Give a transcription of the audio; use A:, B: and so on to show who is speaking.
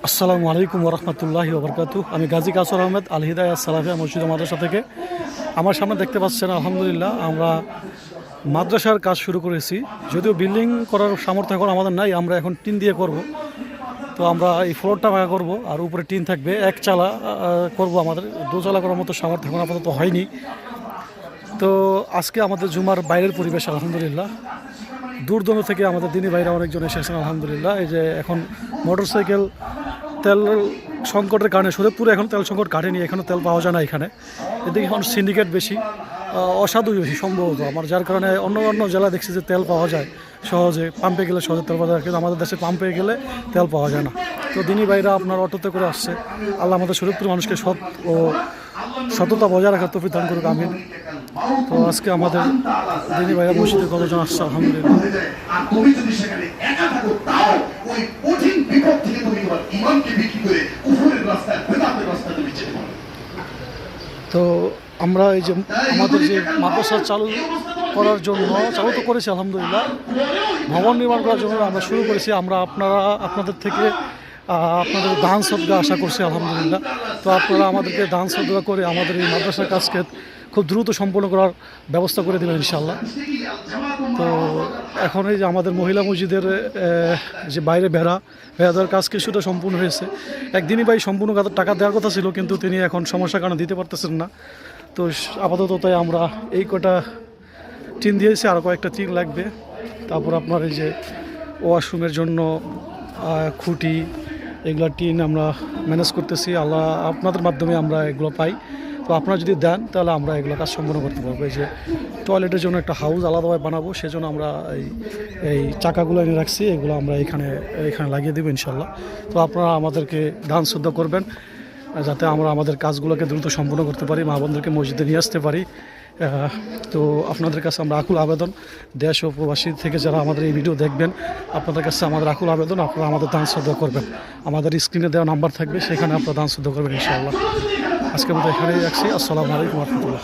A: আসসালামু আলাইকুম ওরহমতুল্লাহি ওবরকাতু। আমি গাজী কাসর আহমেদ আল হিদায়াত সালাফিয়া মসজিদ মাদ্রাসা থেকে। আমার সামনে দেখতে পাচ্ছেন আলহামদুলিল্লাহ আমরা মাদ্রাসার কাজ শুরু করেছি। যদিও বিল্ডিং করার সামর্থ্য এখন আমাদের নাই, আমরা এখন টিন দিয়ে করব। তো আমরা এই ফ্লোরটা ভাঙা করব আর উপরে টিন থাকবে, এক চালা করব। আমাদের দোচালা করার মতো সামর্থ্য এখন আপাতত হয়নি। তো আজকে আমাদের জুমার বাইরের পরিবেশ আলহামদুলিল্লাহ। দূর দূরান্ত থেকে আমাদের দিনী ভাইরা অনেকজন এসেছেন আলহামদুলিল্লাহ। এই যে এখন মোটরসাইকেল তেল সংকটের কারণে সুরেপুরে এখন তেল সংকট কাটেনি, এখনও তেল পাওয়া যায় না এখানে। এদিকে এখন সিন্ডিকেট বেশি, অসাধু বেশি সম্ভবত আমার, যার কারণে অন্য অন্য জেলায় দেখছি যে তেল পাওয়া যায় সহজে, পাম্পে গেলে সহজে তেল পাওয়া যায়, কিন্তু আমাদের দেশে পাম্পে গেলে তেল পাওয়া যায় না। তো দিনী ভাইরা আপনার অটোতে করে আসছে। আল্লাহ আমাদের সুরেপুর মানুষকে সৎ ও সততা বজায় রাখার তৌফিক দান করুক, আমিন। তো আজকে আমাদের দিনী ভাইরা মসজিদে কতজন আসছে আলহামদুলিল্লাহ। তো আমরা এই যে আমাদের যে মাদ্রাসা চালু করার জন্য চালু তো করেছি আলহামদুলিল্লাহ, ভবন নির্মাণ করার জন্য আমরা শুরু করেছি। আমরা আপনাদের থেকে আপনাদের দান সদকা আশা করছি আলহামদুলিল্লাহ। তো আপনারা আমাদেরকে দান সদকা করে আমাদের এই মাদ্রাসার কাজকে খুব দ্রুত সম্পন্ন করার ব্যবস্থা করে দেবেন ইনশাআল্লাহ। তো এখন এই যে আমাদের মহিলা মসজিদের যে বাইরে বেড়া দেওয়ার কাজ কিছুটা সম্পূর্ণ হয়েছে। একদিনই ভাই সম্পূর্ণ টাকা দেওয়ার কথা ছিল, কিন্তু তিনি এখন সমস্যার কারণে দিতে পারতেছেন না। তো আপাতত তাই আমরা এই কটা টিন দিয়েছি, আরও কয়েকটা টিন লাগবে। তারপর আপনার এই যে ওয়াশরুমের জন্য খুঁটি, এগুলো টিন আমরা ম্যানেজ করতেছি। আল্লাহ আপনাদের মাধ্যমে আমরা এগুলো পাই। তো আপনারা যদি দেন তাহলে আমরা এগুলো কাজ সম্পন্ন করতে পারবো। এই যে টয়লেটের জন্য একটা হাউস আলাদাভাবে বানাবো, সেজন্য আমরা এই চাকাগুলো এনে রাখছি, এগুলো আমরা এখানে লাগিয়ে দেবো ইনশাল্লাহ। তো আপনারা আমাদেরকে দান শ্রদ্ধা করবেন যাতে আমরা আমাদের কাজগুলোকে দ্রুত সম্পন্ন করতে পারি, মা বোনদেরকে মসজিদে নিয়ে আসতে পারি। তো আপনাদের কাছে আমরা আকুল আবেদন, দেশ ও প্রবাসী থেকে যারা আমাদের এই ভিডিও দেখবেন, আপনাদের কাছে আমাদের আকুল আবেদন, আপনারা আমাদের দান শ্রদ্ধা করবেন। আমাদের স্ক্রিনে দেওয়া নাম্বার থাকবে, সেখানে আপনারা দান শ্রদ্ধা করবেন ইনশাআল্লাহ। আজকের মতো এখানেই রাখছি। আসসালামু আলাইকুম রহমতুল্লাহ।